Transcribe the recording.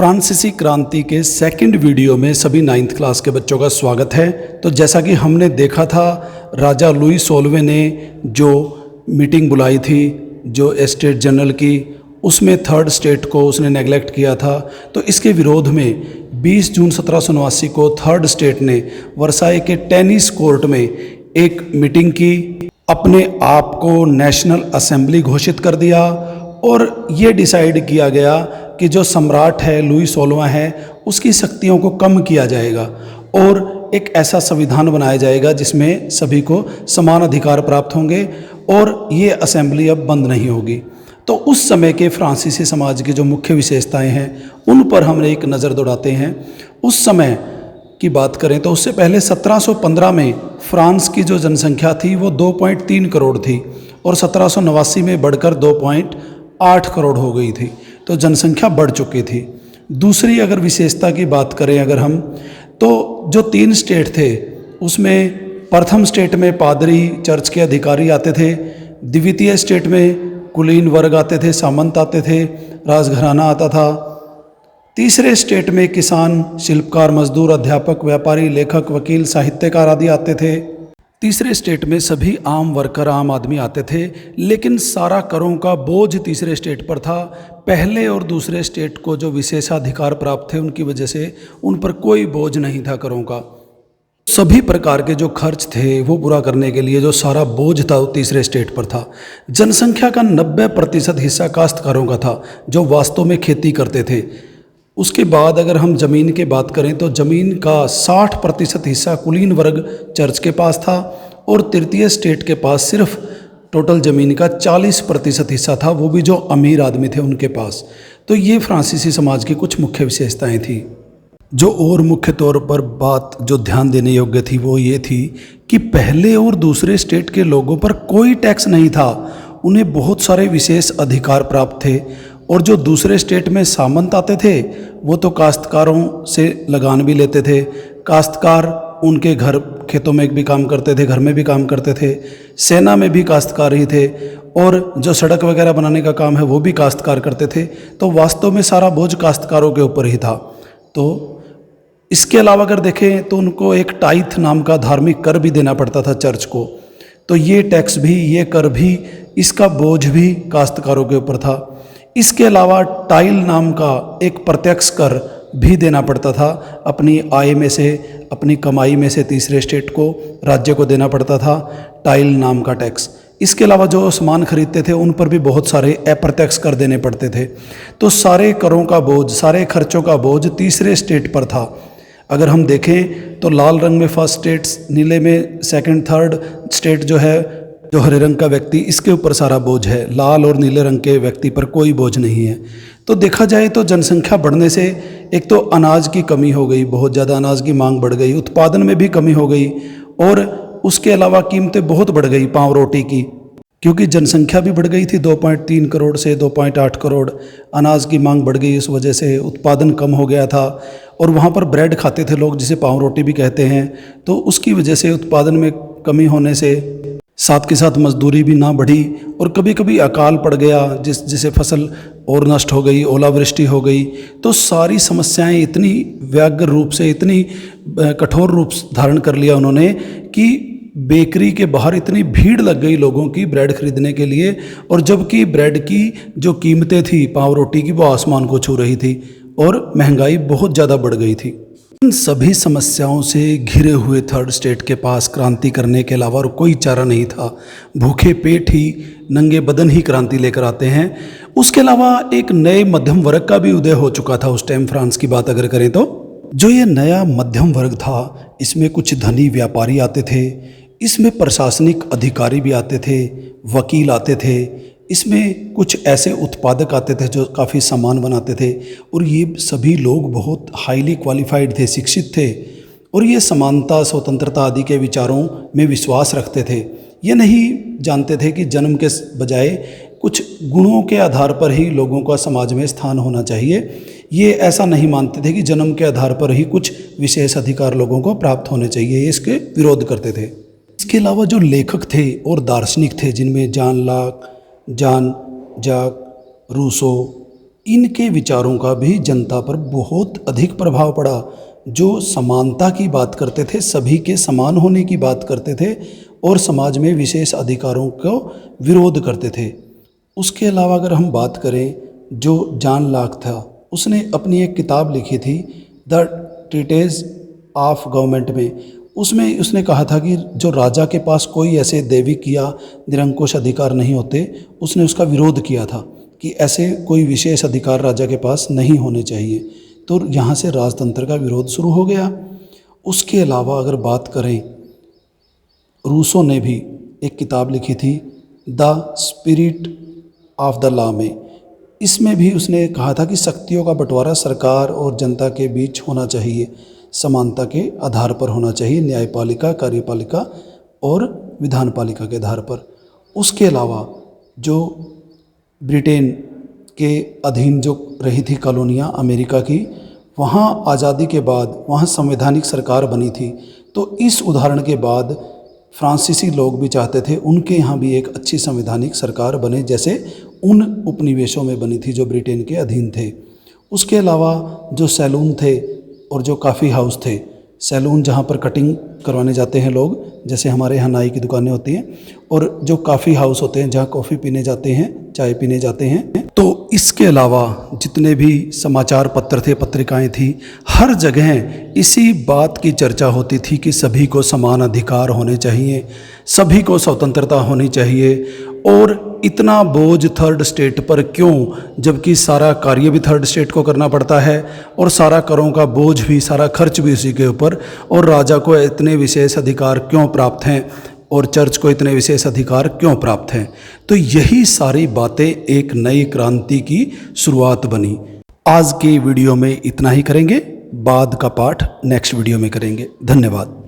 फ्रांसीसी क्रांति के सेकंड वीडियो में सभी 9th क्लास के बच्चों का स्वागत है। तो जैसा कि हमने देखा था, राजा लुई 16वें ने जो मीटिंग बुलाई थी जो स्टेट जनरल की, उसमें थर्ड स्टेट को उसने नेगलेक्ट किया था। तो इसके विरोध में 20 जून 1789 को थर्ड स्टेट ने वर्साई के टेनिस कोर्ट में एक मीटिंग की, अपने आप को नेशनल असेंबली घोषित कर दिया और ये डिसाइड किया गया कि जो सम्राट है लुई 16वां है उसकी शक्तियों को कम किया जाएगा और एक ऐसा संविधान बनाया जाएगा जिसमें सभी को समान अधिकार प्राप्त होंगे और ये असेंबली अब बंद नहीं होगी। तो उस समय के फ्रांसीसी समाज की जो मुख्य विशेषताएं हैं उन पर हम एक नज़र दौड़ाते हैं। उस समय की बात करें तो उससे पहले 1715 में फ्रांस की जो जनसंख्या थी वो 2.3 करोड़ थी और 1789 में बढ़कर 2.8 करोड़ हो गई थी। तो जनसंख्या बढ़ चुकी थी। दूसरी अगर विशेषता की बात करें अगर हम, तो जो 3 स्टेट थे उसमें प्रथम स्टेट में पादरी चर्च के अधिकारी आते थे, द्वितीय स्टेट में कुलीन वर्ग आते थे, सामंत आते थे, राजघराना आता था, तीसरे स्टेट में किसान, शिल्पकार, मजदूर, अध्यापक, व्यापारी, लेखक, वकील, साहित्यकार आदि आते थे। तीसरे स्टेट में सभी आम वर्कर, आम आदमी आते थे, लेकिन सारा करों का बोझ तीसरे स्टेट पर था। पहले और दूसरे स्टेट को जो विशेषाधिकार प्राप्त थे उनकी वजह से उन पर कोई बोझ नहीं था करों का। सभी प्रकार के जो खर्च थे वो पूरा करने के लिए जो सारा बोझ था वो तीसरे स्टेट पर था। जनसंख्या का 90% हिस्सा काश्तकारों का था जो वास्तव में खेती करते थे। उसके बाद अगर हम ज़मीन की बात करें तो ज़मीन का 60% हिस्सा कुलीन वर्ग चर्च के पास था और तृतीय स्टेट के पास सिर्फ टोटल ज़मीन का 40% हिस्सा था, वो भी जो अमीर आदमी थे उनके पास। तो ये फ्रांसीसी समाज की कुछ मुख्य विशेषताएं थी। जो और मुख्य तौर पर बात जो ध्यान देने योग्य थी वो ये थी कि पहले और दूसरे स्टेट के लोगों पर कोई टैक्स नहीं था, उन्हें बहुत सारे विशेष अधिकार प्राप्त थे। और जो दूसरे स्टेट में सामंत आते थे वो तो काश्तकारों से लगान भी लेते थे। काश्तकार उनके घर खेतों में भी काम करते थे, घर में भी काम करते थे, सेना में भी काश्तकार ही थे और जो सड़क वगैरह बनाने का काम है वो भी काश्तकार करते थे। तो वास्तव में सारा बोझ काश्तकारों के ऊपर ही था। तो इसके अलावा अगर देखें तो उनको एक टाइथ नाम का धार्मिक कर भी देना पड़ता था चर्च को। तो ये टैक्स भी, ये कर भी, इसका बोझ भी काश्तकारों के ऊपर था। इसके अलावा टाइल नाम का एक प्रत्यक्ष कर भी देना पड़ता था। अपनी आय में से, अपनी कमाई में से तीसरे स्टेट को, राज्य को देना पड़ता था टाइल नाम का टैक्स। इसके अलावा जो सामान खरीदते थे उन पर भी बहुत सारे अप्रत्यक्ष कर देने पड़ते थे। तो सारे करों का बोझ, सारे खर्चों का बोझ तीसरे स्टेट पर था। अगर हम देखें तो लाल रंग में फर्स्ट स्टेट्स, नीले में सेकंड, थर्ड स्टेट जो है, जो हरे रंग का व्यक्ति, इसके ऊपर सारा बोझ है। लाल और नीले रंग के व्यक्ति पर कोई बोझ नहीं है। तो देखा जाए तो जनसंख्या बढ़ने से एक तो अनाज की कमी हो गई, बहुत ज़्यादा अनाज की मांग बढ़ गई, उत्पादन में भी कमी हो गई और उसके अलावा कीमतें बहुत बढ़ गई पाव रोटी की, क्योंकि जनसंख्या भी बढ़ गई थी 2.3 करोड़ से 2.8 करोड़। अनाज की मांग बढ़ गई, इस वजह से उत्पादन कम हो गया था और वहाँ पर ब्रेड खाते थे लोग, जिसे पाव रोटी भी कहते हैं। तो उसकी वजह से उत्पादन में कमी होने से साथ के साथ मजदूरी भी ना बढ़ी और कभी कभी अकाल पड़ गया जिससे फसल और नष्ट हो गई, ओलावृष्टि हो गई। तो सारी समस्याएं इतनी व्यग्र रूप से, इतनी कठोर रूप धारण कर लिया उन्होंने कि बेकरी के बाहर इतनी भीड़ लग गई लोगों की ब्रेड खरीदने के लिए, और जबकि ब्रेड की जो कीमतें थी पाव रोटी की वो आसमान को छू रही थी और महंगाई बहुत ज़्यादा बढ़ गई थी। इन सभी समस्याओं से घिरे हुए थर्ड स्टेट के पास क्रांति करने के अलावा और कोई चारा नहीं था। भूखे पेट ही, नंगे बदन ही क्रांति लेकर आते हैं। उसके अलावा एक नए मध्यम वर्ग का भी उदय हो चुका था उस टाइम। फ्रांस की बात अगर करें तो जो ये नया मध्यम वर्ग था, इसमें कुछ धनी व्यापारी आते थे, इसमें प्रशासनिक अधिकारी भी आते थे, वकील आते थे, इसमें कुछ ऐसे उत्पादक आते थे जो काफ़ी सामान बनाते थे और ये सभी लोग बहुत हाईली क्वालिफाइड थे, शिक्षित थे और ये समानता, स्वतंत्रता आदि के विचारों में विश्वास रखते थे। ये नहीं जानते थे कि जन्म के बजाय कुछ गुणों के आधार पर ही लोगों का समाज में स्थान होना चाहिए। ये ऐसा नहीं मानते थे कि जन्म के आधार पर ही कुछ विशेष अधिकार लोगों को प्राप्त होने चाहिए, ये इसके विरोध करते थे। इसके अलावा जो लेखक थे और दार्शनिक थे, जिनमें जान जाक रूसो, इनके विचारों का भी जनता पर बहुत अधिक प्रभाव पड़ा। जो समानता की बात करते थे, सभी के समान होने की बात करते थे और समाज में विशेष अधिकारों को विरोध करते थे। उसके अलावा अगर हम बात करें, जो जॉन लॉक था, उसने अपनी एक किताब लिखी थी द ट्रीटेज ऑफ गवर्नमेंट में। उसमें उसने कहा था कि जो राजा के पास कोई ऐसे दैविक या निरंकुश अधिकार नहीं होते, उसने उसका विरोध किया था कि ऐसे कोई विशेष अधिकार राजा के पास नहीं होने चाहिए। तो यहाँ से राजतंत्र का विरोध शुरू हो गया। उसके अलावा अगर बात करें, रूसो ने भी एक किताब लिखी थी the spirit of the law में। इसमें भी उसने कहा था कि शक्तियों का बंटवारा सरकार और जनता के बीच होना चाहिए, समानता के आधार पर होना चाहिए, न्यायपालिका, कार्यपालिका और विधानपालिका के आधार पर। उसके अलावा जो ब्रिटेन के अधीन जो रही थी कॉलोनियाँ अमेरिका की, वहाँ आज़ादी के बाद वहाँ संवैधानिक सरकार बनी थी। तो इस उदाहरण के बाद फ्रांसीसी लोग भी चाहते थे उनके यहाँ भी एक अच्छी संवैधानिक सरकार बने, जैसे उन उपनिवेशों में बनी थी जो ब्रिटेन के अधीन थे। उसके अलावा जो सैलून थे और जो कॉफ़ी हाउस थे, सैलून जहाँ पर कटिंग करवाने जाते हैं लोग, जैसे हमारे यहाँ नाई की दुकानें होती हैं, और जो कॉफ़ी हाउस होते हैं जहाँ कॉफ़ी पीने जाते हैं, चाय पीने जाते हैं। तो इसके अलावा जितने भी समाचार पत्र थे, पत्रिकाएं थी, हर जगह इसी बात की चर्चा होती थी कि सभी को समान अधिकार होने चाहिए, सभी को स्वतंत्रता होनी चाहिए। और इतना बोझ थर्ड स्टेट पर क्यों, जबकि सारा कार्य भी थर्ड स्टेट को करना पड़ता है और सारा करों का बोझ भी, सारा खर्च भी उसी के ऊपर, और राजा को इतने विशेष अधिकार क्यों प्राप्त हैं और चर्च को इतने विशेष अधिकार क्यों प्राप्त हैं। तो यही सारी बातें एक नई क्रांति की शुरुआत बनी। आज की वीडियो में इतना ही करेंगे, बाद का पाठ नेक्स्ट वीडियो में करेंगे। धन्यवाद।